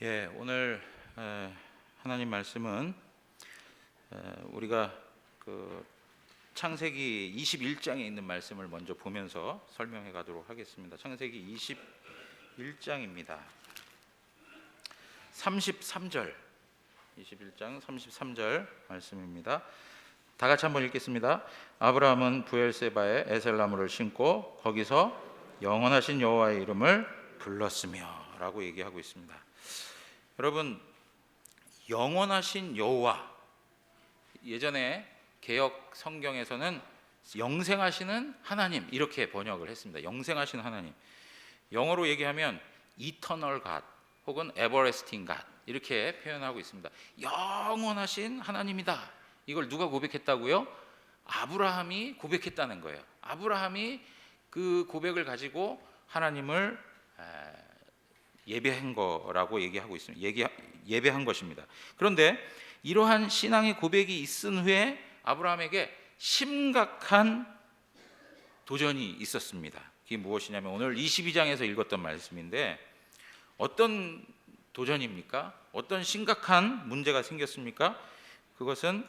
오늘 하나님 말씀은 우리가 창세기 21장에 있는 말씀을 먼저 보면서 설명해 가도록 하겠습니다. 창세기 21장입니다. 33절, 21장 33절 말씀입니다. 다 같이 한번 읽겠습니다. 아브라함은 부엘세바에 에셀나무를 심고 거기서 영원하신 여호와의 이름을 불렀으며 라고 얘기하고 있습니다. 여러분, 영원하신 여호와, 예전에 개역 성경에서는 영생하시는 하나님 이렇게 번역을 했습니다. 영생하신 하나님, 영어로 얘기하면 Eternal God 혹은 Everlasting God 이렇게 표현하고 있습니다. 영원하신 하나님이다. 이걸 누가 고백했다고요? 아브라함이 고백했다는 거예요. 아브라함이 그 고백을 가지고 하나님을 예배한 거라고 얘기하고 있습니다. 예배한 것입니다. 그런데 이러한 신앙의 고백이 있은 후에 아브라함에게 심각한 도전이 있었습니다. 그게 무엇이냐면 오늘 22장에서 읽었던 말씀인데, 어떤 도전입니까? 어떤 심각한 문제가 생겼습니까? 그것은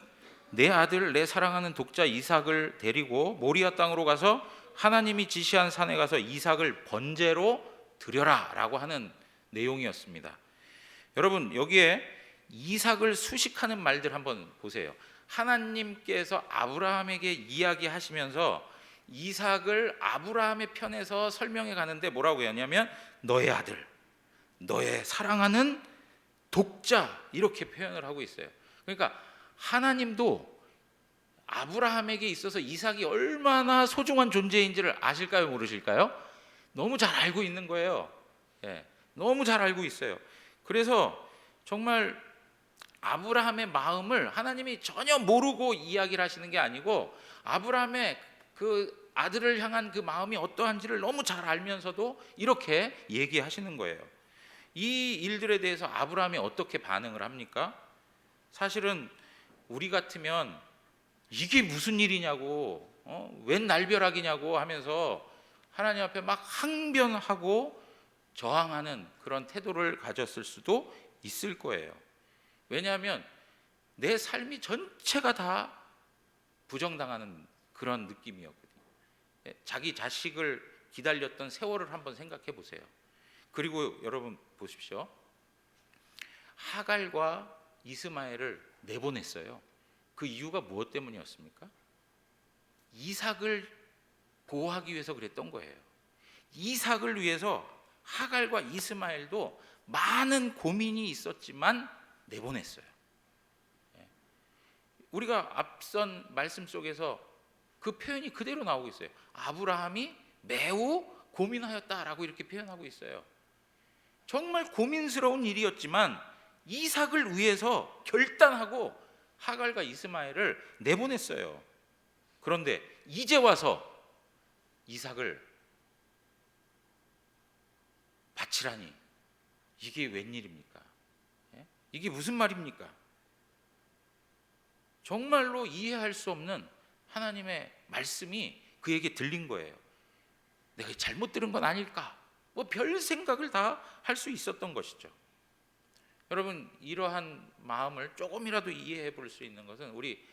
내 아들, 내 사랑하는 독자 이삭을 데리고 모리아 땅으로 가서 하나님이 지시한 산에 가서 이삭을 번제로 드려라 라고 하는 내용이었습니다. 여러분, 여기에 이삭을 수식하는 말들 한번 보세요. 하나님께서 아브라함에게 이야기하시면서 이삭을 아브라함의 편에서 설명해 가는데 뭐라고 하냐면 너의 아들, 너의 사랑하는 독자, 이렇게 표현을 하고 있어요. 그러니까 하나님도 아브라함에게 있어서 이삭이 얼마나 소중한 존재인지를 아실까요, 모르실까요? 너무 잘 알고 있는 거예요. 너무 잘 알고 있어요. 그래서 정말 아브라함의 마음을 하나님이 전혀 모르고 이야기를 하시는 게 아니고, 아브라함의 그 아들을 향한 그 마음이 어떠한지를 너무 잘 알면서도 이렇게 얘기하시는 거예요. 이 일들에 대해서 아브라함이 어떻게 반응을 합니까? 사실은 우리 같으면 이게 무슨 일이냐고, 웬 날벼락이냐고 하면서 하나님 앞에 막 항변하고 저항하는 그런 태도를 가졌을 수도 있을 거예요. 왜냐하면 내 삶이 전체가 다 부정당하는 그런 느낌이었거든요. 자기 자식을 기다렸던 세월을 한번 생각해 보세요. 그리고 여러분 보십시오. 하갈과 이스마엘을 내보냈어요. 그 이유가 무엇 때문이었습니까? 이삭을 보호하기 위해서 그랬던 거예요. 이삭을 위해서 하갈과 이스마엘도 많은 고민이 있었지만 내보냈어요. 우리가 앞선 말씀 속에서 그 표현이 그대로 나오고 있어요. 아브라함이 매우 고민하였다라고 이렇게 표현하고 있어요. 정말 고민스러운 일이었지만 이삭을 위해서 결단하고 하갈과 이스마엘을 내보냈어요. 그런데 이제 와서 이삭을 바치라니, 이게 웬일입니까? 이게 무슨 말입니까? 정말로 이해할 수 없는 하나님의 말씀이 그에게 들린 거예요. 내가 잘못 들은 건 아닐까? 뭐 별 생각을 다 할 수 있었던 것이죠. 여러분, 이러한 마음을 조금이라도 이해해 볼 수 있는 것은 우리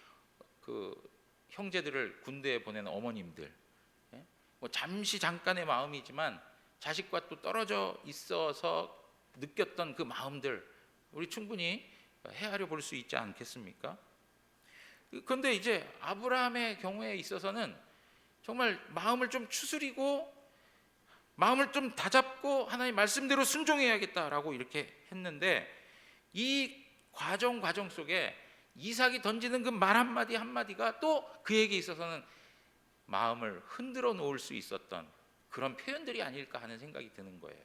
그 형제들을 군대에 보내는 어머님들, 뭐 잠시 잠깐의 마음이지만 자식과 또 떨어져 있어서 느꼈던 그 마음들, 우리 충분히 헤아려 볼 수 있지 않겠습니까? 그런데 이제 아브라함의 경우에 있어서는 정말 마음을 좀 추스리고 마음을 좀 다잡고 하나님 말씀대로 순종해야겠다라고 이렇게 했는데, 이 과정 속에 이삭이 던지는 그 말 한마디 한마디가 또 그에게 있어서는 마음을 흔들어 놓을 수 있었던 그런 표현들이 아닐까 하는 생각이 드는 거예요.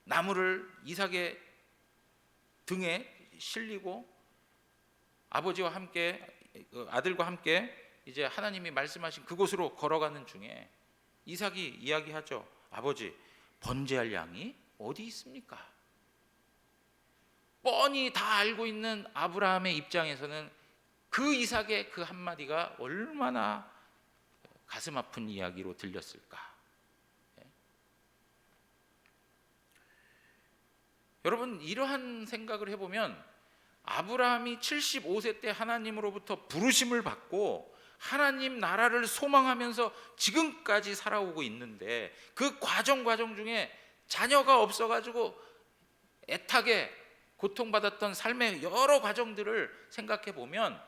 나무를 이삭의 등에 실리고 아버지와 함께, 아들과 함께 이제 하나님이 말씀하신 그곳으로 걸어가는 중에 이삭이 이야기하죠. 아버지, 번제할 양이 어디 있습니까? 뻔히 다 알고 있는 아브라함의 입장에서는 그 이삭의 그 한마디가 얼마나 가슴 아픈 이야기로 들렸을까? 여러분, 이러한 생각을 해보면 아브라함이 75세 때 하나님으로부터 부르심을 받고 하나님 나라를 소망하면서 지금까지 살아오고 있는데, 그 과정 중에 자녀가 없어가지고 애타게 고통받았던 삶의 여러 과정들을 생각해 보면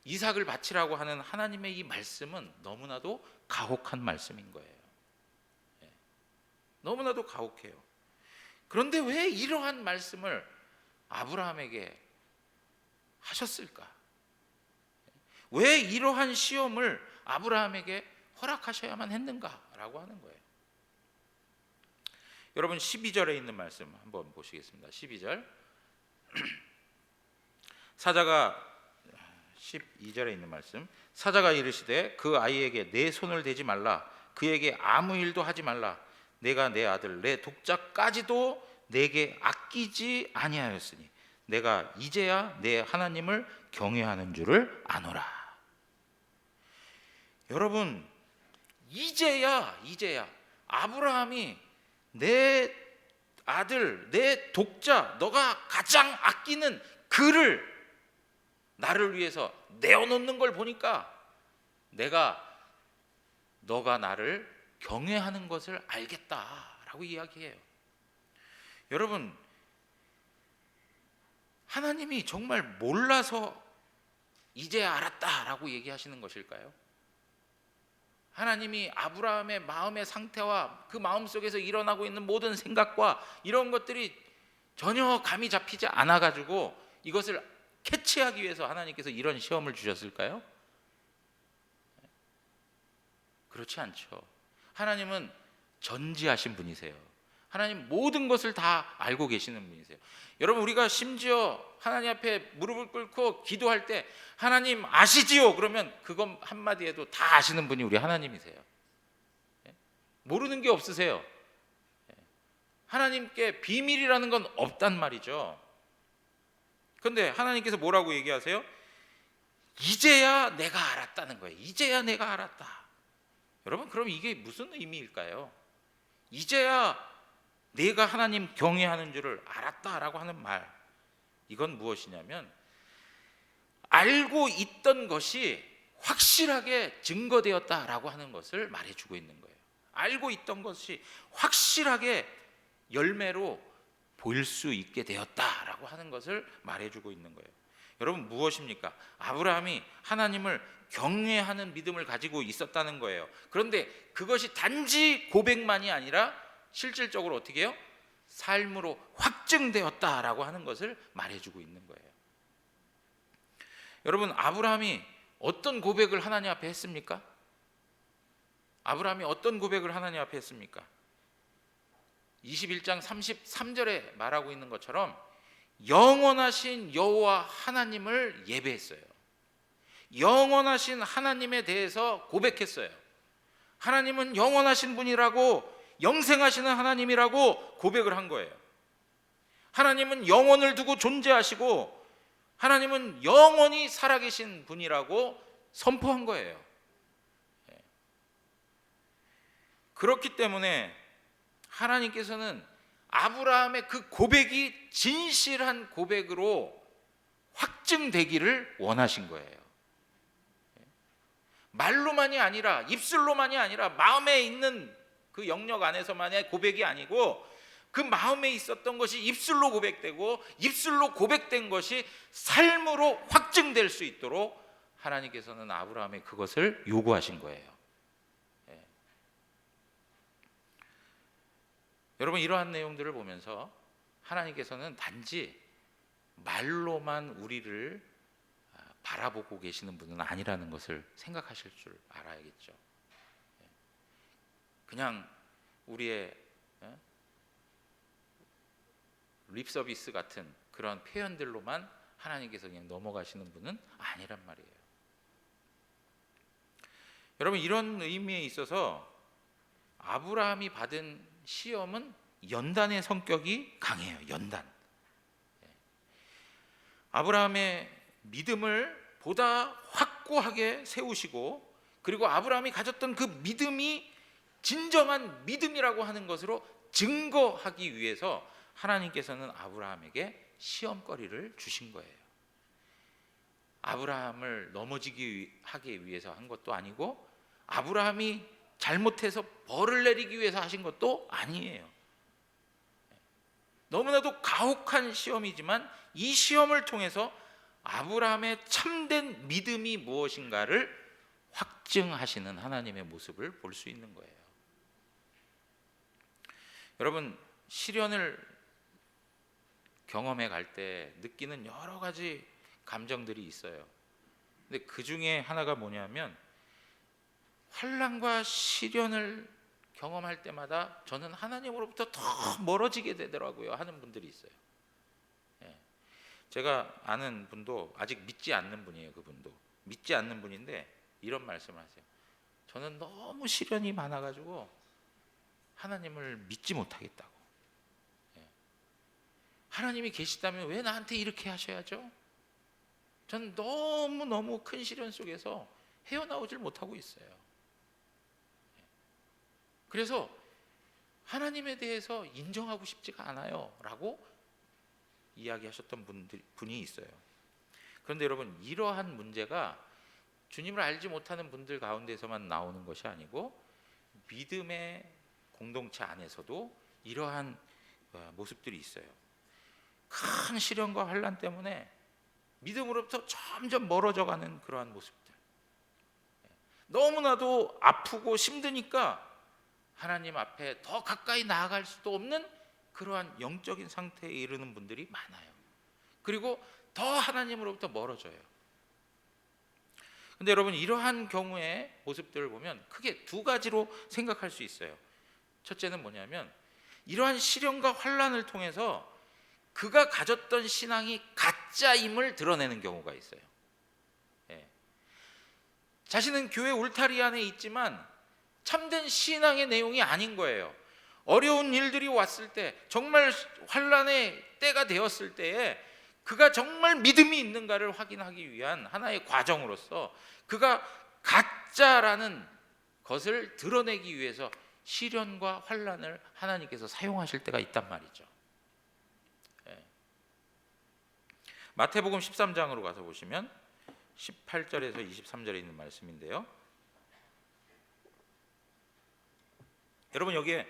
이삭을 바치라고 하는 하나님의 이 말씀은 너무나도 가혹한 말씀인 거예요. 너무나도 가혹해요. 그런데 왜 이러한 말씀을 아브라함에게 하셨을까? 왜 이러한 시험을 아브라함에게 허락하셔야만 했는가라고 하는 거예요. 여러분, 12절에 있는 말씀 한번 보시겠습니다. 12절. 사자가 12절에 있는 말씀. 사자가 이르시되 그 아이에게 내 손을 대지 말라, 그에게 아무 일도 하지 말라. 내가 내 아들 내 독자까지도 내게 아끼지 아니하였으니 내가 이제야 내 하나님을 경외하는 줄을 아노라. 여러분, 이제야 아브라함이 내 아들, 내 독자, 너가 가장 아끼는 그를 나를 위해서 내어놓는 걸 보니까 너가 나를 경외하는 것을 알겠다라고 이야기해요. 여러분, 하나님이 정말 몰라서 이제야 알았다라고 얘기하시는 것일까요? 하나님이 아브라함의 마음의 상태와 그 마음속에서 일어나고 있는 모든 생각과 이런 것들이 전혀 감이 잡히지 않아 가지고 이것을 캐치하기 위해서 하나님께서 이런 시험을 주셨을까요? 그렇지 않죠. 하나님은 전지하신 분이세요. 하나님 모든 것을 다 알고 계시는 분이세요. 여러분, 우리가 심지어 하나님 앞에 무릎을 꿇고 기도할 때 하나님 아시지요? 그러면 그것 한마디에도 다 아시는 분이 우리 하나님이세요. 모르는 게 없으세요. 하나님께 비밀이라는 건 없단 말이죠. 그런데 하나님께서 뭐라고 얘기하세요? 이제야 내가 알았다는 거예요. 이제야 내가 알았다. 여러분, 그럼 이게 무슨 의미일까요? 이제야 내가 하나님 경외하는 줄을 알았다라고 하는 말, 이건 무엇이냐면 알고 있던 것이 확실하게 증거되었다라고 하는 것을 말해주고 있는 거예요. 알고 있던 것이 확실하게 열매로 보일 수 있게 되었다라고 하는 것을 말해주고 있는 거예요. 여러분, 무엇입니까? 아브라함이 하나님을 경외하는 믿음을 가지고 있었다는 거예요. 그런데 그것이 단지 고백만이 아니라 실질적으로 어떻게 해요? 삶으로 확증되었다라고 하는 것을 말해주고 있는 거예요. 여러분, 아브라함이 어떤 고백을 하나님 앞에 했습니까? 아브라함이 어떤 고백을 하나님 앞에 했습니까? 21장 33절에 말하고 있는 것처럼 영원하신 여호와 하나님을 예배했어요. 영원하신 하나님에 대해서 고백했어요. 하나님은 영원하신 분이라고, 영생하시는 하나님이라고 고백을 한 거예요. 하나님은 영원을 두고 존재하시고 하나님은 영원히 살아계신 분이라고 선포한 거예요. 그렇기 때문에 하나님께서는 아브라함의 그 고백이 진실한 고백으로 확증되기를 원하신 거예요. 말로만이 아니라, 입술로만이 아니라 마음에 있는 그 영역 안에서만의 고백이 아니고, 그 마음에 있었던 것이 입술로 고백되고 입술로 고백된 것이 삶으로 확증될 수 있도록 하나님께서는 아브라함의 그것을 요구하신 거예요. 여러분, 이러한 내용들을 보면서 하나님께서는 단지 말로만 우리를 바라보고 계시는 분은 아니라는 것을 생각하실 줄 알아야겠죠. 그냥 우리의 립 서비스 같은 그런 표현들로만 하나님께서 그냥 넘어가시는 분은 아니란 말이에요. 여러분, 이런 의미에 있어서 아브라함이 받은 시험은 연단의 성격이 강해요. 연단. 아브라함의 믿음을 보다 확고하게 세우시고, 그리고 아브라함이 가졌던 그 믿음이 진정한 믿음이라고 하는 것으로 증거하기 위해서 하나님께서는 아브라함에게 시험거리를 주신 거예요. 아브라함을 넘어지게 하기 위해서 한 것도 아니고 아브라함이 잘못해서 벌을 내리기 위해서 하신 것도 아니에요. 너무나도 가혹한 시험이지만 이 시험을 통해서 아브라함의 참된 믿음이 무엇인가를 확증하시는 하나님의 모습을 볼 수 있는 거예요. 여러분, 시련을 경험해 갈 때 느끼는 여러 가지 감정들이 있어요. 근데 그 중에 하나가 뭐냐면 환난과 시련을 경험할 때마다 저는 하나님으로부터 더 멀어지게 되더라고요 하는 분들이 있어요. 제가 아는 분도 아직 믿지 않는 분이에요. 그분도 믿지 않는 분인데 이런 말씀을 하세요. 저는 너무 시련이 많아가지고 하나님을 믿지 못하겠다고. 하나님이 계시다면 왜 나한테 이렇게 하셔야죠? 저는 너무너무 큰 시련 속에서 헤어나오질 못하고 있어요. 그래서 하나님에 대해서 인정하고 싶지가 않아요 라고 이야기하셨던 분이 있어요. 그런데 여러분, 이러한 문제가 주님을 알지 못하는 분들 가운데서만 나오는 것이 아니고 믿음의 공동체 안에서도 이러한 모습들이 있어요. 큰 시련과 환난 때문에 믿음으로부터 점점 멀어져가는 그러한 모습들, 너무나도 아프고 힘드니까 하나님 앞에 더 가까이 나아갈 수도 없는 그러한 영적인 상태에 이르는 분들이 많아요. 그리고 더 하나님으로부터 멀어져요. 근데 여러분, 이러한 경우의 모습들을 보면 크게 두 가지로 생각할 수 있어요. 첫째는 뭐냐면 이러한 시련과 환난을 통해서 그가 가졌던 신앙이 가짜임을 드러내는 경우가 있어요. 자신은 교회 울타리 안에 있지만 참된 신앙의 내용이 아닌 거예요. 어려운 일들이 왔을 때, 정말 환난의 때가 되었을 때에 그가 정말 믿음이 있는가를 확인하기 위한 하나의 과정으로서 그가 가짜라는 것을 드러내기 위해서 시련과 환난을 하나님께서 사용하실 때가 있단 말이죠. 마태복음 13장으로 가서 보시면 18절에서 23절에 있는 말씀인데요. 여러분, 여기에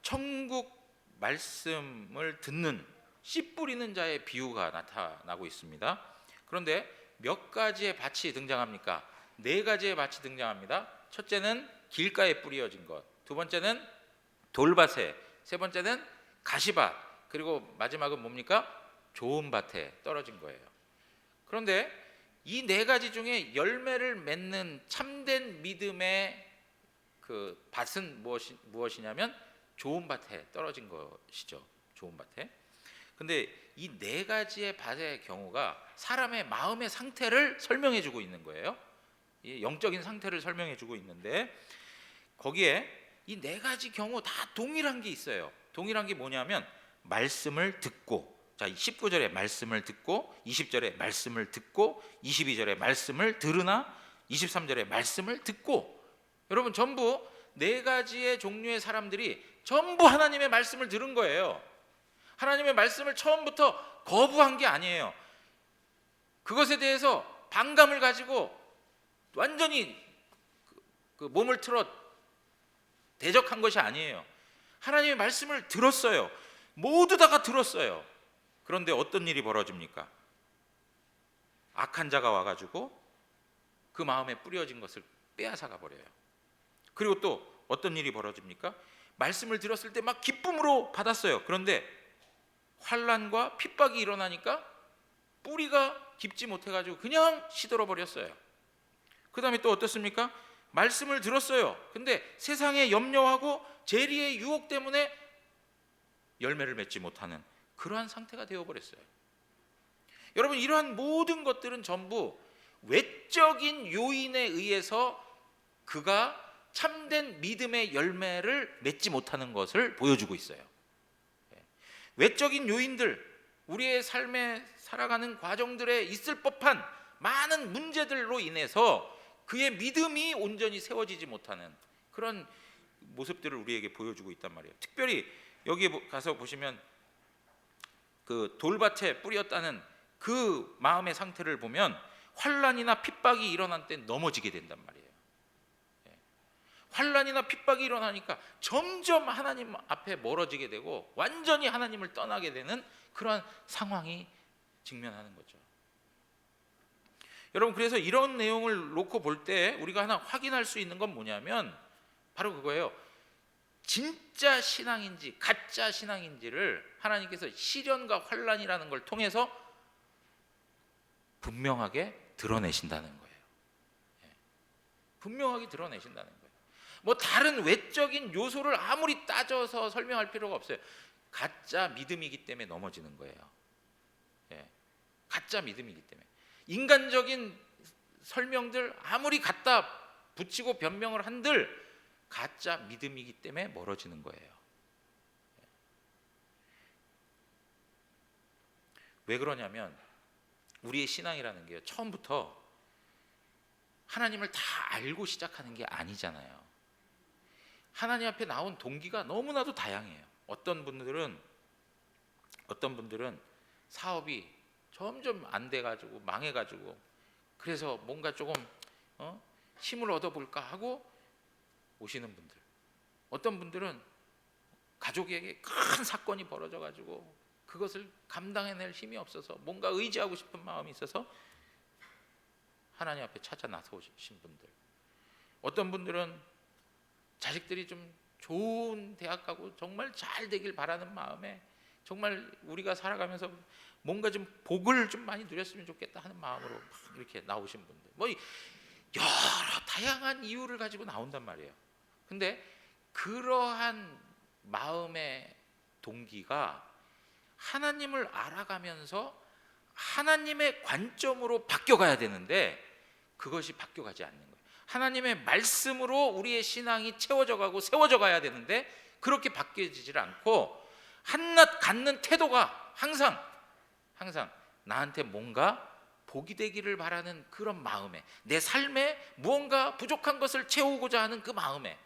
천국 말씀을 듣는 씨 뿌리는 자의 비유가 나타나고 있습니다. 그런데 몇 가지의 밭이 등장합니까? 네 가지의 밭이 등장합니다. 첫째는 길가에 뿌려진 것, 두 번째는 돌밭에, 세 번째는 가시밭, 그리고 마지막은 뭡니까? 좋은 밭에 떨어진 거예요. 그런데 이 네 가지 중에 열매를 맺는 참된 믿음의 그 밭은 무엇이냐면 좋은 밭에 떨어진 것이죠. 좋은 밭에. 근데 이 네 가지의 밭의 경우가 사람의 마음의 상태를 설명해 주고 있는 거예요. 이 영적인 상태를 설명해 주고 있는데 거기에 이 네 가지 경우 다 동일한 게 있어요. 동일한 게 뭐냐면 말씀을 듣고, 자, 19절에 말씀을 듣고, 20절에 말씀을 듣고, 22절에 말씀을 들으나, 23절에 말씀을 듣고. 여러분, 전부 네 가지의 종류의 사람들이 전부 하나님의 말씀을 들은 거예요. 하나님의 말씀을 처음부터 거부한 게 아니에요. 그것에 대해서 반감을 가지고 완전히 그 몸을 틀어 대적한 것이 아니에요. 하나님의 말씀을 들었어요. 모두 다가 들었어요. 그런데 어떤 일이 벌어집니까? 악한 자가 와가지고 그 마음에 뿌려진 것을 빼앗아가 버려요. 그리고 또 어떤 일이 벌어집니까? 말씀을 들었을 때 막 기쁨으로 받았어요. 그런데 환난과 핍박이 일어나니까 뿌리가 깊지 못해가지고 그냥 시들어 버렸어요. 그 다음에 또 어떻습니까? 말씀을 들었어요. 근데 세상의 염려하고 재리의 유혹 때문에 열매를 맺지 못하는 그러한 상태가 되어버렸어요. 여러분, 이러한 모든 것들은 전부 외적인 요인에 의해서 그가 참된 믿음의 열매를 맺지 못하는 것을 보여주고 있어요. 외적인 요인들, 우리의 삶에 살아가는 과정들에 있을 법한 많은 문제들로 인해서 그의 믿음이 온전히 세워지지 못하는 그런 모습들을 우리에게 보여주고 있단 말이에요. 특별히 여기에 가서 보시면 그 돌밭에 뿌렸다는 그 마음의 상태를 보면 환난이나 핍박이 일어난 때 넘어지게 된단 말이에요. 환난이나 핍박이 일어나니까 점점 하나님 앞에 멀어지게 되고 완전히 하나님을 떠나게 되는 그러한 상황이 직면하는 거죠. 여러분, 그래서 이런 내용을 놓고 볼 때 우리가 하나 확인할 수 있는 건 뭐냐면 바로 그거예요. 진짜 신앙인지 가짜 신앙인지를 하나님께서 시련과 환난이라는 걸 통해서 분명하게 드러내신다는 거예요. 분명하게 드러내신다는 거예요. 뭐 다른 외적인 요소를 아무리 따져서 설명할 필요가 없어요. 가짜 믿음이기 때문에 넘어지는 거예요. 가짜 믿음이기 때문에. 인간적인 설명들 아무리 갖다 붙이고 변명을 한들 가짜 믿음이기 때문에 멀어지는 거예요. 왜 그러냐면 우리의 신앙이라는 게요, 처음부터 하나님을 다 알고 시작하는 게 아니잖아요. 하나님 앞에 나온 동기가 너무나도 다양해요. 어떤 분들은 사업이 점점 안 돼가지고 망해가지고 그래서 뭔가 조금 힘을 얻어볼까 하고 오시는 분들, 어떤 분들은 가족에게 큰 사건이 벌어져가지고 그것을 감당해낼 힘이 없어서 뭔가 의지하고 싶은 마음이 있어서 하나님 앞에 찾아 나서오신 분들, 어떤 분들은 자식들이 좀 좋은 대학 가고 정말 잘 되길 바라는 마음에 정말 우리가 살아가면서 뭔가 좀 복을 좀 많이 누렸으면 좋겠다 하는 마음으로 막 이렇게 나오신 분들, 뭐 여러 다양한 이유를 가지고 나온단 말이에요. 근데 그러한 마음의 동기가 하나님을 알아가면서 하나님의 관점으로 바뀌어가야 되는데 그것이 바뀌어가지 않는 거예요. 하나님의 말씀으로 우리의 신앙이 채워져 가고 세워져 가야 되는데 그렇게 바뀌어지질 않고 한낱 갖는 태도가 항상 나한테 뭔가 복이 되기를 바라는 그런 마음에, 내 삶에 무언가 부족한 것을 채우고자 하는 그 마음에,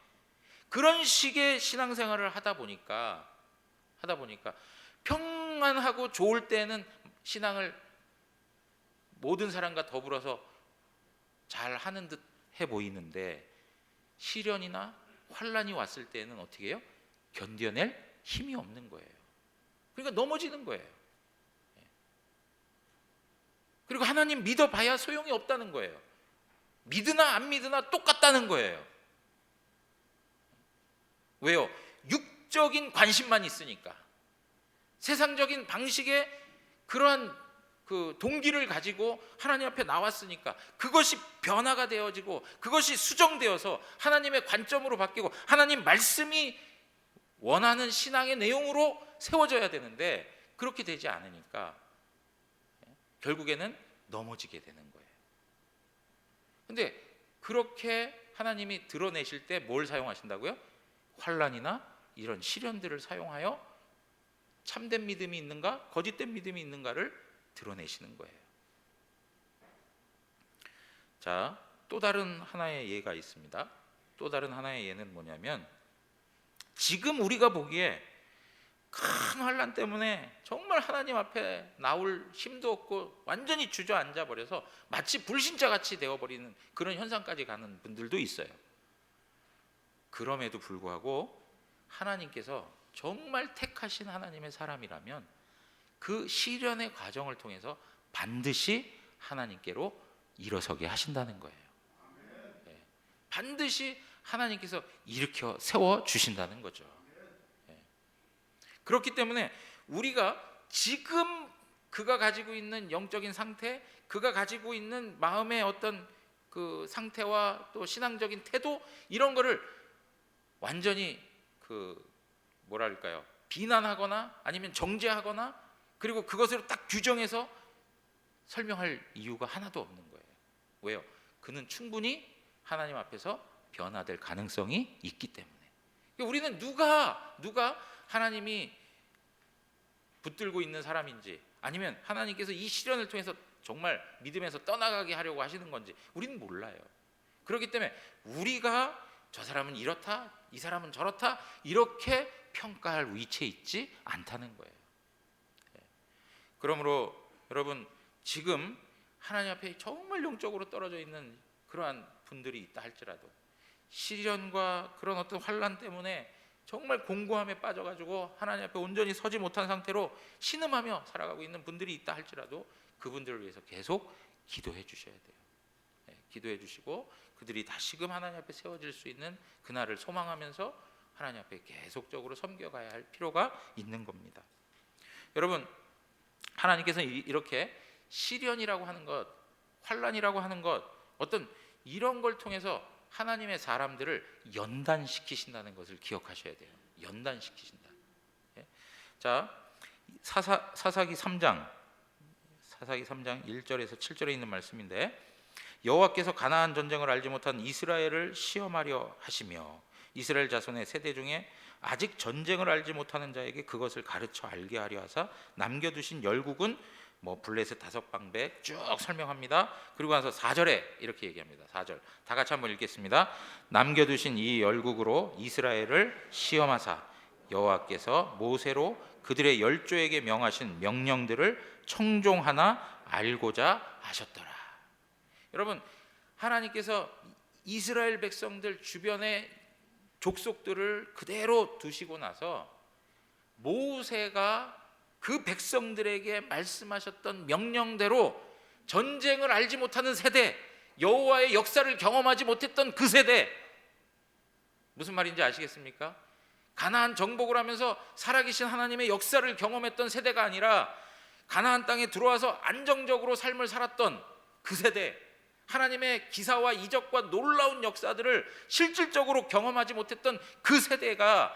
그런 식의 신앙생활을 하다 보니까 평안하고 좋을 때는 신앙을 모든 사람과 더불어서 잘 하는 듯 해 보이는데 시련이나 환난이 왔을 때는 어떻게 해요? 견뎌낼 힘이 없는 거예요. 그러니까 넘어지는 거예요. 그리고 하나님 믿어봐야 소용이 없다는 거예요. 믿으나 안 믿으나 똑같다는 거예요. 왜요? 육적인 관심만 있으니까, 세상적인 방식의 그러한 그 동기를 가지고 하나님 앞에 나왔으니까 그것이 변화가 되어지고 그것이 수정되어서 하나님의 관점으로 바뀌고 하나님 말씀이 원하는 신앙의 내용으로 세워져야 되는데 그렇게 되지 않으니까 결국에는 넘어지게 되는 거예요. 근데 그렇게 하나님이 드러내실 때 뭘 사용하신다고요? 환난이나 이런 시련들을 사용하여 참된 믿음이 있는가 거짓된 믿음이 있는가를 드러내시는 거예요. 자, 또 다른 하나의 예가 있습니다. 또 다른 하나의 예는 뭐냐면 지금 우리가 보기에 큰 환난 때문에 정말 하나님 앞에 나올 힘도 없고 완전히 주저앉아 버려서 마치 불신자같이 되어버리는 그런 현상까지 가는 분들도 있어요. 그럼에도 불구하고 하나님께서 정말 택하신 하나님의 사람이라면 그 시련의 과정을 통해서 반드시 하나님께로 일어서게 하신다는 거예요. 반드시 하나님께서 일으켜 세워 주신다는 거죠. 그렇기 때문에 우리가 지금 그가 가지고 있는 영적인 상태, 그가 가지고 있는 마음의 어떤 그 상태와 또 신앙적인 태도, 이런 거를 완전히 비난하거나 아니면 정죄하거나 그리고 그것으로 딱 규정해서 설명할 이유가 하나도 없는 거예요. 왜요? 그는 충분히 하나님 앞에서 변화될 가능성이 있기 때문에. 우리는 누가 하나님이 붙들고 있는 사람인지, 아니면 하나님께서 이 시련을 통해서 정말 믿음에서 떠나가게 하려고 하시는 건지 우리는 몰라요. 그렇기 때문에 우리가 저 사람은 이렇다, 이 사람은 저렇다 이렇게 평가할 위치에 있지 않다는 거예요. 그러므로 여러분, 지금 하나님 앞에 정말 영적으로 떨어져 있는 그러한 분들이 있다 할지라도, 시련과 그런 어떤 환난 때문에 정말 공고함에 빠져가지고 하나님 앞에 온전히 서지 못한 상태로 신음하며 살아가고 있는 분들이 있다 할지라도 그분들을 위해서 계속 기도해 주셔야 돼요. 기도해 주시고 그들이 다시금 하나님 앞에 세워질 수 있는 그날을 소망하면서 하나님 앞에 계속적으로 섬겨가야 할 필요가 있는 겁니다. 여러분, 하나님께서 이렇게 시련이라고 하는 것, 환난이라고 하는 것, 어떤 이런 걸 통해서 하나님의 사람들을 연단시키신다는 것을 기억하셔야 돼요. 연단시키신다. 자, 사사기 3장 1절에서 7절에 있는 말씀인데, 여호와께서 가나안 전쟁을 알지 못한 이스라엘을 시험하려 하시며 이스라엘 자손의 세대 중에 아직 전쟁을 알지 못하는 자에게 그것을 가르쳐 알게 하려 하사 남겨두신 열국은 블레셋 5방백 쭉 설명합니다. 그리고 나서 4절에 이렇게 얘기합니다. 4절 다 같이 한번 읽겠습니다. 남겨두신 이 열국으로 이스라엘을 시험하사 여호와께서 모세로 그들의 열조에게 명하신 명령들을 청종하나 알고자 하셨더라. 여러분, 하나님께서 이스라엘 백성들 주변의 족속들을 그대로 두시고 나서 모세가 그 백성들에게 말씀하셨던 명령대로 전쟁을 알지 못하는 세대, 여호와의 역사를 경험하지 못했던 그 세대, 무슨 말인지 아시겠습니까? 가나안 정복을 하면서 살아계신 하나님의 역사를 경험했던 세대가 아니라 가나안 땅에 들어와서 안정적으로 삶을 살았던 그 세대, 하나님의 기사와 이적과 놀라운 역사들을 실질적으로 경험하지 못했던 그 세대가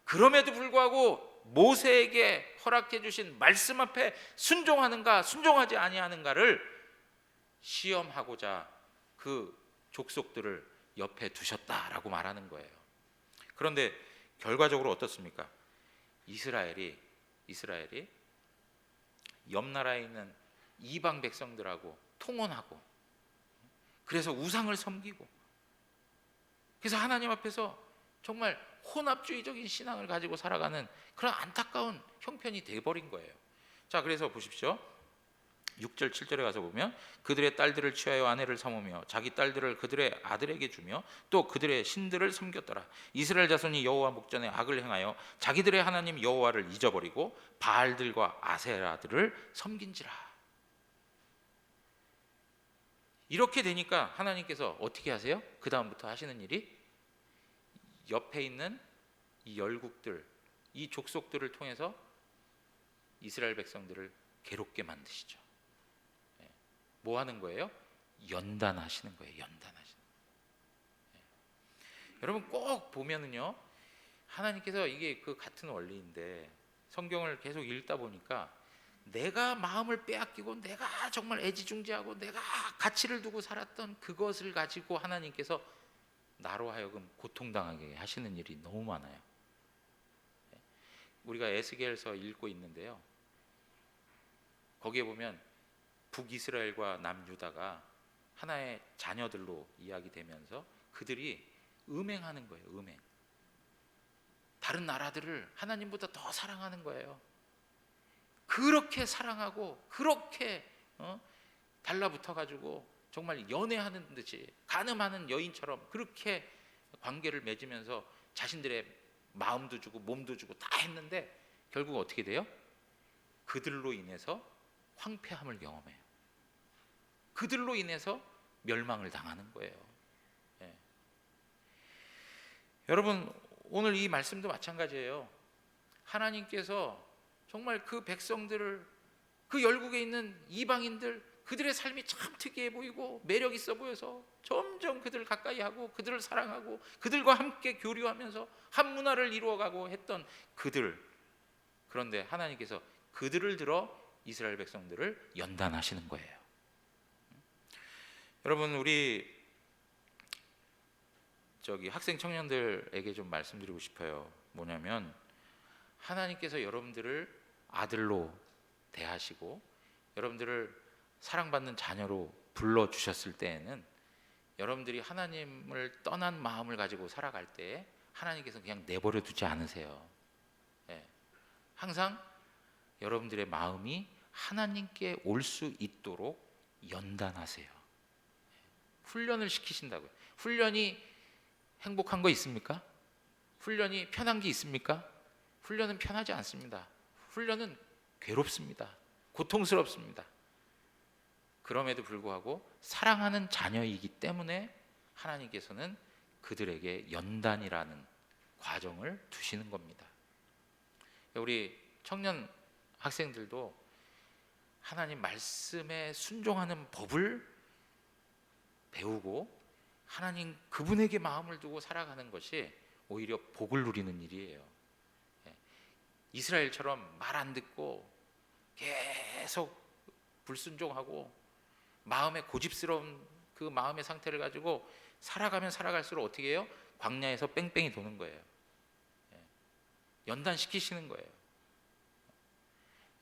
그럼에도 불구하고 모세에게 허락해 주신 말씀 앞에 순종하는가 순종하지 아니하는가를 시험하고자 그 족속들을 옆에 두셨다라고 말하는 거예요. 그런데 결과적으로 어떻습니까? 이스라엘이 옆 나라에 있는 이방 백성들하고 통혼하고, 그래서 우상을 섬기고, 그래서 하나님 앞에서 정말 혼합주의적인 신앙을 가지고 살아가는 그런 안타까운 형편이 돼버린 거예요. 자, 그래서 보십시오. 6절 7절에 가서 보면 그들의 딸들을 취하여 아내를 삼으며 자기 딸들을 그들의 아들에게 주며 또 그들의 신들을 섬겼더라. 이스라엘 자손이 여호와 목전에 악을 행하여 자기들의 하나님 여호와를 잊어버리고 바알들과 아세라들을 섬긴지라. 이렇게 되니까 하나님께서 어떻게 하세요? 그 다음부터 하시는 일이 옆에 있는 이 열국들, 이 족속들을 통해서 이스라엘 백성들을 괴롭게 만드시죠. 뭐 하는 거예요? 연단하시는 거예요. 연단하시는 거예요. 여러분 꼭 보면은요, 하나님께서 이게 그 같은 원리인데 성경을 계속 읽다 보니까 내가 마음을 빼앗기고 내가 정말 애지중지하고 내가 가치를 두고 살았던 그것을 가지고 하나님께서 나로 하여금 고통당하게 하시는 일이 너무 많아요. 우리가 에스겔서 읽고 있는데요, 거기에 보면 북이스라엘과 남유다가 하나의 자녀들로 이야기되면서 그들이 음행하는 거예요. 음행. 다른 나라들을 하나님보다 더 사랑하는 거예요. 그렇게 사랑하고 그렇게 달라붙어가지고 정말 연애하는 듯이 간음하는 여인처럼 그렇게 관계를 맺으면서 자신들의 마음도 주고 몸도 주고 다 했는데 결국 어떻게 돼요? 그들로 인해서 황폐함을 경험해요. 그들로 인해서 멸망을 당하는 거예요. 예. 여러분, 오늘 이 말씀도 마찬가지예요. 하나님께서 정말 그 백성들을, 그 열국에 있는 이방인들, 그들의 삶이 참 특이해 보이고 매력 있어 보여서 점점 그들을 가까이 하고 그들을 사랑하고 그들과 함께 교류하면서 한 문화를 이루어가고 했던 그들, 그런데 하나님께서 그들을 들어 이스라엘 백성들을 연단하시는 거예요. 여러분, 우리 학생 청년들에게 좀 말씀드리고 싶어요. 뭐냐면 하나님께서 여러분들을 아들로 대하시고 여러분들을 사랑받는 자녀로 불러주셨을 때에는 여러분들이 하나님을 떠난 마음을 가지고 살아갈 때 하나님께서 그냥 내버려 두지 않으세요. 예. 항상 여러분들의 마음이 하나님께 올 수 있도록 연단하세요. 훈련을 시키신다고요. 훈련이 행복한 거 있습니까? 훈련이 편한 게 있습니까? 훈련은 편하지 않습니다. 훈련은 괴롭습니다. 고통스럽습니다. 그럼에도 불구하고 사랑하는 자녀이기 때문에 하나님께서는 그들에게 연단이라는 과정을 두시는 겁니다. 우리 청년 학생들도 하나님 말씀에 순종하는 법을 배우고 하나님 그분에게 마음을 두고 살아가는 것이 오히려 복을 누리는 일이에요. 이스라엘처럼 말 안 듣고 계속 불순종하고 마음의 고집스러운 그 마음의 상태를 가지고 살아가면 살아갈수록 어떻게 해요? 광야에서 뺑뺑이 도는 거예요. 연단시키시는 거예요.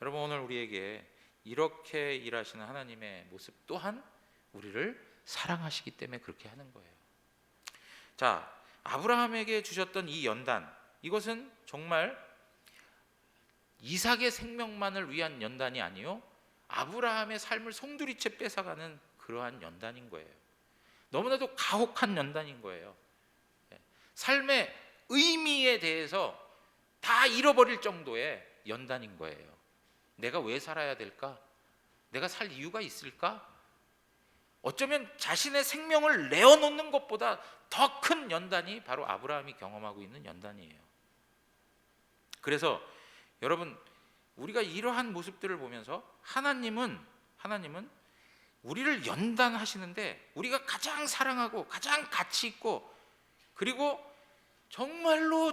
여러분, 오늘 우리에게 이렇게 일하시는 하나님의 모습 또한 우리를 사랑하시기 때문에 그렇게 하는 거예요. 자, 아브라함에게 주셨던 이 연단, 이것은 정말 이삭의 생명만을 위한 연단이 아니요, 아브라함의 삶을 송두리째 뺏어가는 그러한 연단인 거예요. 너무나도 가혹한 연단인 거예요. 삶의 의미에 대해서 다 잃어버릴 정도의 연단인 거예요. 내가 왜 살아야 될까? 내가 살 이유가 있을까? 어쩌면 자신의 생명을 내어놓는 것보다 더 큰 연단이 바로 아브라함이 경험하고 있는 연단이에요. 그래서 여러분, 우리가 이러한 모습들을 보면서 하나님은 우리를 연단하시는데 우리가 가장 사랑하고 가장 가치 있고 그리고 정말로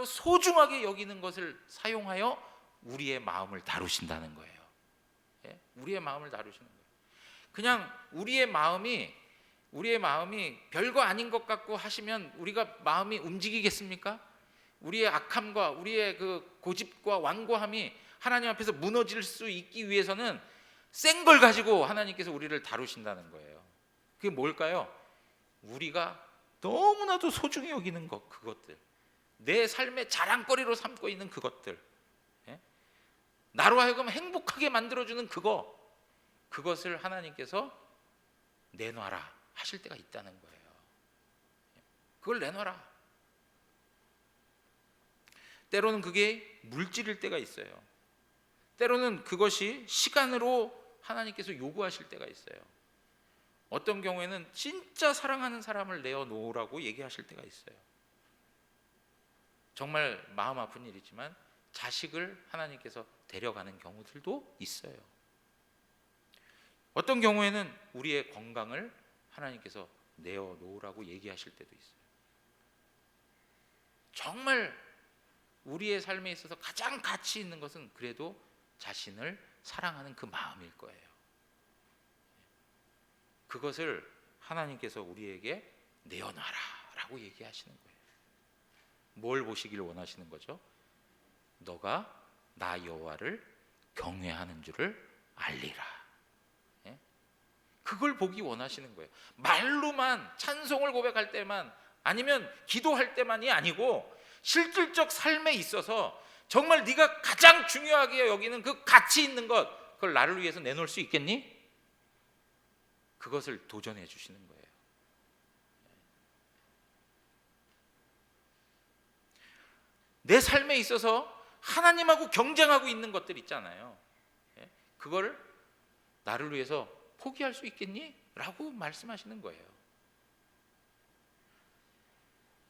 소중하게 여기는 것을 사용하여 우리의 마음을 다루신다는 거예요. 우리의 마음을 다루시는 거예요. 그냥 우리의 마음이 별거 아닌 것 같고 하시면 우리가 마음이 움직이겠습니까? 우리의 악함과 우리의 그 고집과 완고함이 하나님 앞에서 무너질 수 있기 위해서는 센 걸 가지고 하나님께서 우리를 다루신다는 거예요. 그게 뭘까요? 우리가 너무나도 소중히 여기는 것, 그것들, 내 삶의 자랑거리로 삼고 있는 그것들, 나로 하여금 행복하게 만들어주는 그것을 하나님께서 내놔라 하실 때가 있다는 거예요. 그걸 내놔라. 때로는 그게 물질일 때가 있어요. 때로는 그것이 시간으로 하나님께서 요구하실 때가 있어요. 어떤 경우에는 진짜 사랑하는 사람을 내어놓으라고 얘기하실 때가 있어요. 정말 마음 아픈 일이지만 자식을 하나님께서 데려가는 경우들도 있어요. 어떤 경우에는 우리의 건강을 하나님께서 내어놓으라고 얘기하실 때도 있어요. 정말 우리의 삶에 있어서 가장 가치 있는 것은 그래도 자신을 사랑하는 그 마음일 거예요. 그것을 하나님께서 우리에게 내어놔라 라고 얘기하시는 거예요. 뭘 보시길 원하시는 거죠? 너가 나 여호와를 경외하는 줄을 알리라. 그걸 보기 원하시는 거예요. 말로만 찬송을 고백할 때만 아니면 기도할 때만이 아니고 실질적 삶에 있어서 정말 네가 가장 중요하게 여기는 그 가치 있는 것, 그걸 나를 위해서 내놓을 수 있겠니? 그것을 도전해 주시는 거예요. 내 삶에 있어서 하나님하고 경쟁하고 있는 것들 있잖아요. 그걸 나를 위해서 포기할 수 있겠니? 라고 말씀하시는 거예요.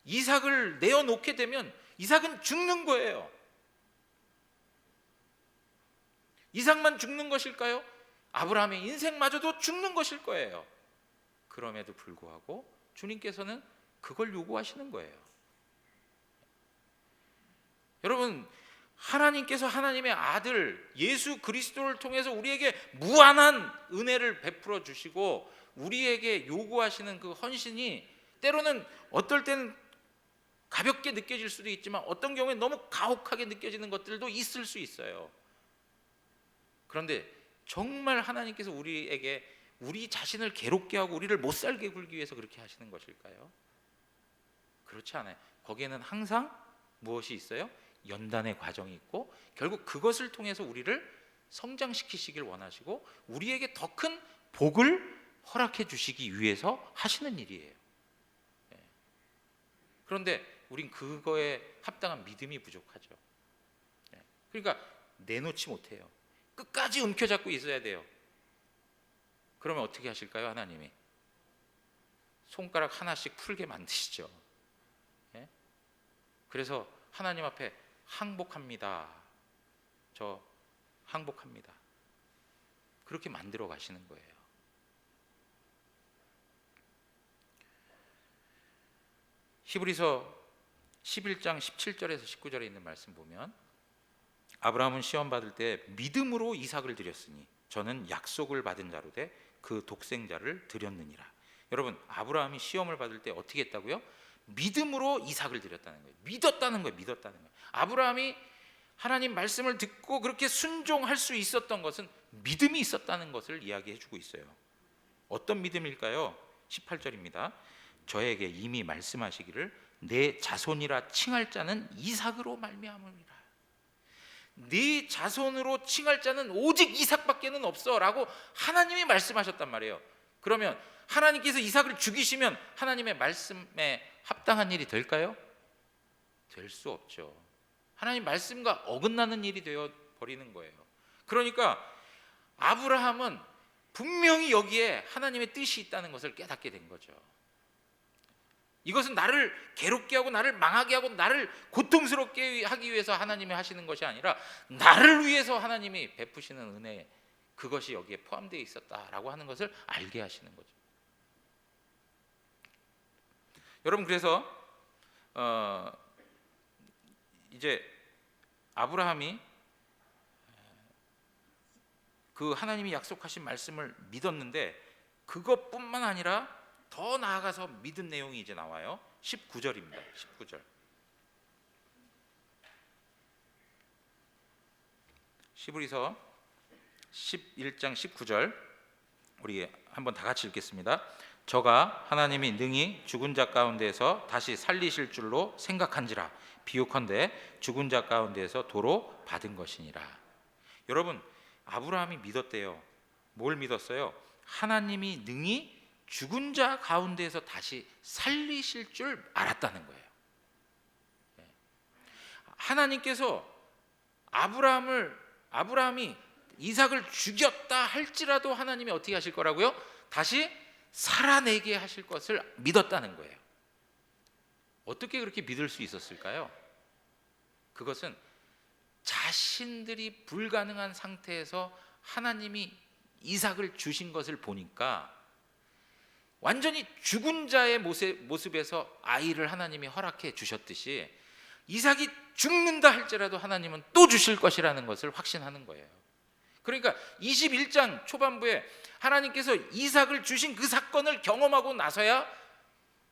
이삭을 내어놓게 되면 이삭은 죽는 거예요. 이삭만 죽는 것일까요? 아브라함의 인생마저도 죽는 것일 거예요. 그럼에도 불구하고 주님께서는 그걸 요구하시는 거예요. 여러분, 하나님께서 하나님의 아들 예수 그리스도를 통해서 우리에게 무한한 은혜를 베풀어 주시고 우리에게 요구하시는 그 헌신이 때로는 어떨 때는 가볍게 느껴질 수도 있지만 어떤 경우에 너무 가혹하게 느껴지는 것들도 있을 수 있어요. 그런데 정말 하나님께서 우리에게 우리 자신을 괴롭게 하고 우리를 못 살게 굴기 위해서 그렇게 하시는 것일까요? 그렇지 않아요. 거기에는 항상 무엇이 있어요? 연단의 과정이 있고 결국 그것을 통해서 우리를 성장시키시길 원하시고 우리에게 더 큰 복을 허락해 주시기 위해서 하시는 일이에요. 그런데 우린 그거에 합당한 믿음이 부족하죠. 그러니까 내놓지 못해요. 끝까지 움켜잡고 있어야 돼요. 그러면 어떻게 하실까요? 하나님이 손가락 하나씩 풀게 만드시죠. 그래서 하나님 앞에 항복합니다. 저 항복합니다. 그렇게 만들어 가시는 거예요. 히브리서 11장 17절에서 19절에 있는 말씀 보면 아브라함은 시험 받을 때 믿음으로 이삭을 드렸으니 저는 약속을 받은 자로 돼 그 독생자를 드렸느니라. 여러분, 아브라함이 시험을 받을 때 어떻게 했다고요? 믿음으로 이삭을 드렸다는 거예요. 믿었다는 거예요. 믿었다는 거예요. 아브라함이 하나님 말씀을 듣고 그렇게 순종할 수 있었던 것은 믿음이 있었다는 것을 이야기해 주고 있어요. 어떤 믿음일까요? 18절입니다. 저에게 이미 말씀하시기를 내 자손이라 칭할 자는 이삭으로 말미암으리라. 네 자손으로 칭할 자는 오직 이삭밖에는 없어 라고 하나님이 말씀하셨단 말이에요. 그러면 하나님께서 이삭을 죽이시면 하나님의 말씀에 합당한 일이 될까요? 될 수 없죠. 하나님 말씀과 어긋나는 일이 되어 버리는 거예요. 그러니까 아브라함은 분명히 여기에 하나님의 뜻이 있다는 것을 깨닫게 된 거죠. 이것은 나를 괴롭게 하고 나를 망하게 하고 나를 고통스럽게 하기 위해서 하나님이 하시는 것이 아니라 나를 위해서 하나님이 베푸시는 은혜, 그것이 여기에 포함되어 있었다라고 하는 것을 알게 하시는 거죠. 여러분, 그래서 이제 아브라함이 그 하나님이 약속하신 말씀을 믿었는데 그것뿐만 아니라 더 나아가서 믿은 내용이 이제 나와요. 19절입니다. 19절. 히브리서 11장 19절 우리 한번 다 같이 읽겠습니다. 저가 하나님이 능히 죽은 자 가운데서 다시 살리실 줄로 생각한지라 비유컨대 죽은 자 가운데서 도로 받은 것이니라. 여러분, 아브라함이 믿었대요. 뭘 믿었어요? 하나님이 능히 죽은 자 가운데에서 다시 살리실 줄 알았다는 거예요. 하나님께서 아브라함이 이삭을 죽였다 할지라도 하나님이 어떻게 하실 거라고요? 다시 살아내게 하실 것을 믿었다는 거예요. 어떻게 그렇게 믿을 수 있었을까요? 그것은 자신들이 불가능한 상태에서 하나님이 이삭을 주신 것을 보니까 완전히 죽은 자의 모습에서 아이를 하나님이 허락해 주셨듯이 이삭이 죽는다 할지라도 하나님은 또 주실 것이라는 것을 확신하는 거예요. 그러니까 21장 초반부에 하나님께서 이삭을 주신 그 사건을 경험하고 나서야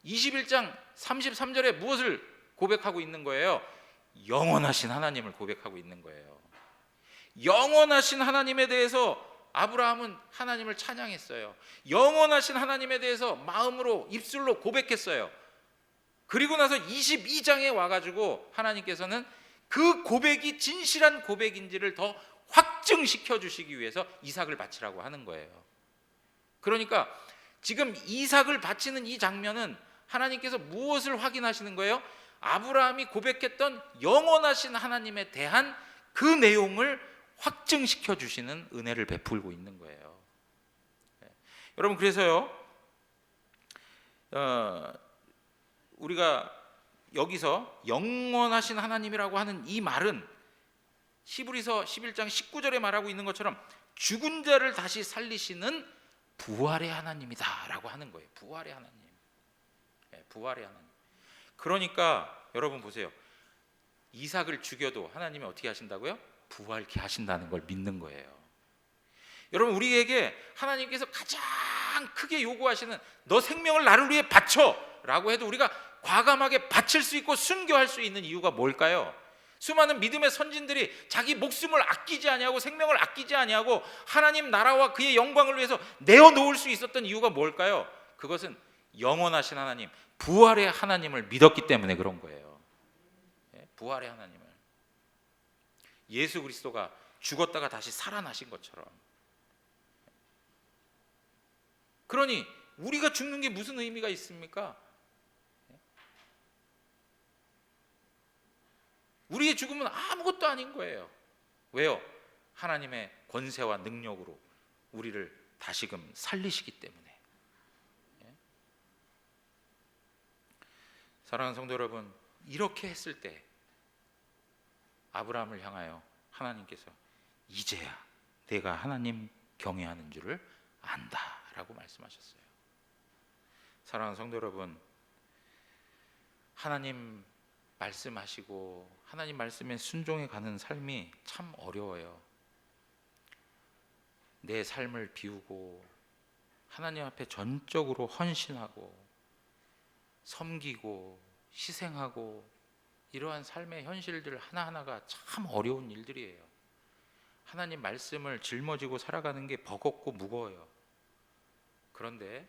21장 33절에 무엇을 고백하고 있는 거예요? 영원하신 하나님을 고백하고 있는 거예요. 영원하신 하나님에 대해서 아브라함은 하나님을 찬양했어요. 영원하신 하나님에 대해서 마음으로 입술로 고백했어요. 그리고 나서 22장에 와가지고 하나님께서는 그 고백이 진실한 고백인지를 더 확증시켜 주시기 위해서 이삭을 바치라고 하는 거예요. 그러니까 지금 이삭을 바치는 이 장면은 하나님께서 무엇을 확인하시는 거예요? 아브라함이 고백했던 영원하신 하나님에 대한 그 내용을 확증시켜 주시는 은혜를 베풀고 있는 거예요. 여러분, 그래서요, 우리가 여기서 영원하신 하나님이라고 하는 이 말은 히브리서 11장 19절에 말하고 있는 것처럼 죽은 자를 다시 살리시는 부활의 하나님이다라고 하는 거예요. 부활의 하나님. 부활의 하나님. 그러니까 여러분 보세요. 이삭을 죽여도 하나님이 어떻게 하신다고요? 부활케 하신다는 걸 믿는 거예요. 여러분, 우리에게 하나님께서 가장 크게 요구하시는 너 생명을 나를 위해 바쳐 라고 해도 우리가 과감하게 바칠 수 있고 순교할 수 있는 이유가 뭘까요? 수많은 믿음의 선진들이 자기 목숨을 아끼지 아니하고 생명을 아끼지 아니하고 하나님 나라와 그의 영광을 위해서 내어놓을 수 있었던 이유가 뭘까요? 그것은 영원하신 하나님, 부활의 하나님을 믿었기 때문에 그런 거예요. 부활의 하나님을. 예수 그리스도가 죽었다가 다시 살아나신 것처럼. 그러니 우리가 죽는 게 무슨 의미가 있습니까? 우리의 죽음은 아무것도 아닌 거예요. 왜요? 하나님의 권세와 능력으로 우리를 다시금 살리시기 때문에. 사랑하는 성도 여러분, 이렇게 했을 때 아브라함을 향하여 하나님께서 이제야 내가 하나님 경외하는 줄을 안다라고 말씀하셨어요. 사랑하는 성도 여러분, 하나님 말씀하시고 하나님 말씀에 순종해 가는 삶이 참 어려워요. 내 삶을 비우고 하나님 앞에 전적으로 헌신하고 섬기고 희생하고 이러한 삶의 현실들 하나하나가 참 어려운 일들이에요. 하나님 말씀을 짊어지고 살아가는 게 버겁고 무거워요. 그런데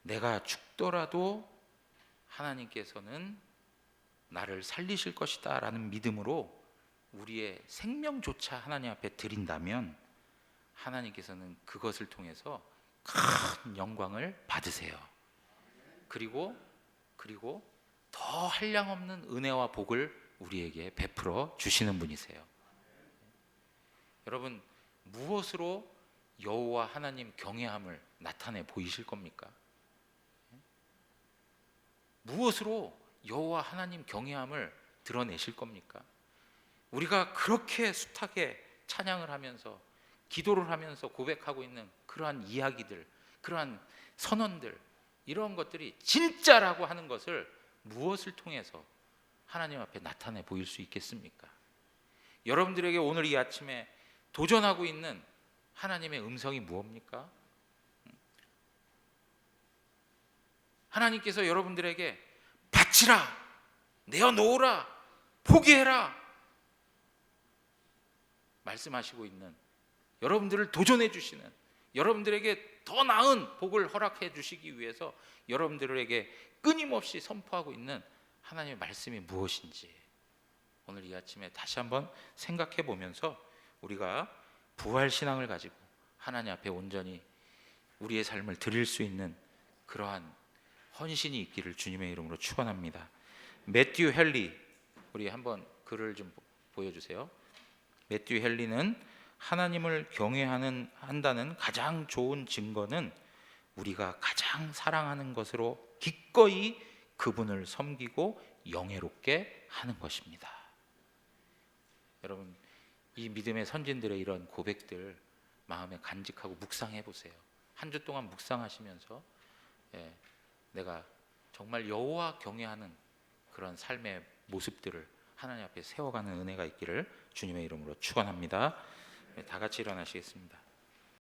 내가 죽더라도 하나님께서는 나를 살리실 것이다 라는 믿음으로 우리의 생명조차 하나님 앞에 드린다면 하나님께서는 그것을 통해서 큰 영광을 받으세요. 그리고 더 한량없는 은혜와 복을 우리에게 베풀어 주시는 분이세요. 여러분, 무엇으로 여호와 하나님 경외함을 나타내 보이실 겁니까? 무엇으로 여호와 하나님 경외함을 드러내실 겁니까? 우리가 그렇게 숱하게 찬양을 하면서 기도를 하면서 고백하고 있는 그러한 이야기들, 그러한 선언들, 이런 것들이 진짜라고 하는 것을 무엇을 통해서 하나님 앞에 나타내 보일 수 있겠습니까? 여러분들에게 오늘 이 아침에 도전하고 있는 하나님의 음성이 무엇입니까? 하나님께서 여러분들에게 바치라, 내어놓으라, 포기해라 말씀하시고 있는, 여러분들을 도전해 주시는, 여러분들에게 더 나은 복을 허락해 주시기 위해서 여러분들에게 끊임없이 선포하고 있는 하나님의 말씀이 무엇인지 오늘 이 아침에 다시 한번 생각해 보면서 우리가 부활신앙을 가지고 하나님 앞에 온전히 우리의 삶을 드릴 수 있는 그러한 헌신이 있기를 주님의 이름으로 축원합니다. 매튜 헨리, 우리 한번 글을 좀 보여주세요. 매튜 헨리는 하나님을 한다는 가장 좋은 증거는 우리가 가장 사랑하는 것으로 기꺼이 그분을 섬기고 영예롭게 하는 것입니다. 여러분, 이 믿음의 선진들의 이런 고백들 마음에 간직하고 묵상해 보세요. 한 주 동안 묵상하시면서 내가 정말 여호와 경외하는 그런 삶의 모습들을 하나님 앞에 세워가는 은혜가 있기를 주님의 이름으로 축원합니다. 다 같이 일어나시겠습니다.